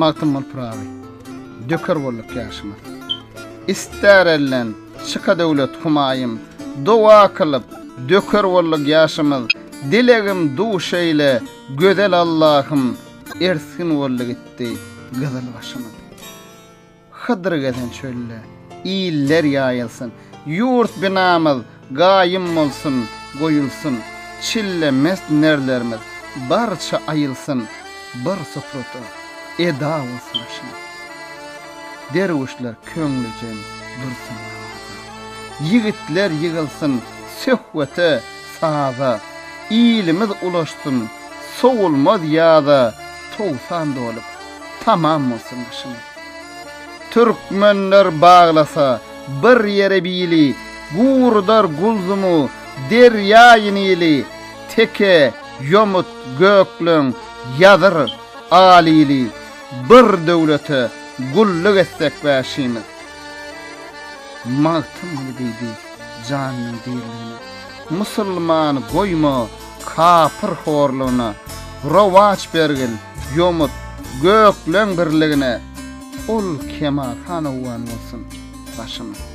Magtymyl prawy. Döker bolup ýaşamaz. İster ellen şyka döwlet humayym, dowa kılıp döker bolup ýaşamaz. Dilegim duşa ile gödel Allah'ım ersin bolup gitdi gyzyl başyma. Hydyr geden çölle iller ýaýylsyn, ýurt binamyz gaýym bolsun, goýulsun. Çille mest nerlerimiz barça ayılsın, bir sofrata eda olsun aşına. Dervişler köňlüjen dursun namaza. Yigitler yığılsın söhbete saza. İlimiz ulaşsın, soğulmaz ýa-da towsan dolup tamam olsun aşına. Türkmenler bağlasa bir yere bili, gurdar gulzumu derýaýyny ili, teke yomut göklüň ýazyr alili, bir döwlete gulluk etsek başymy. Magtymly diýdi janyň diýilini. Musulman goýma kafir horlugyna, rowaç bergil yomut göklüň birligine. Ol kema hanawan bolsun başymy.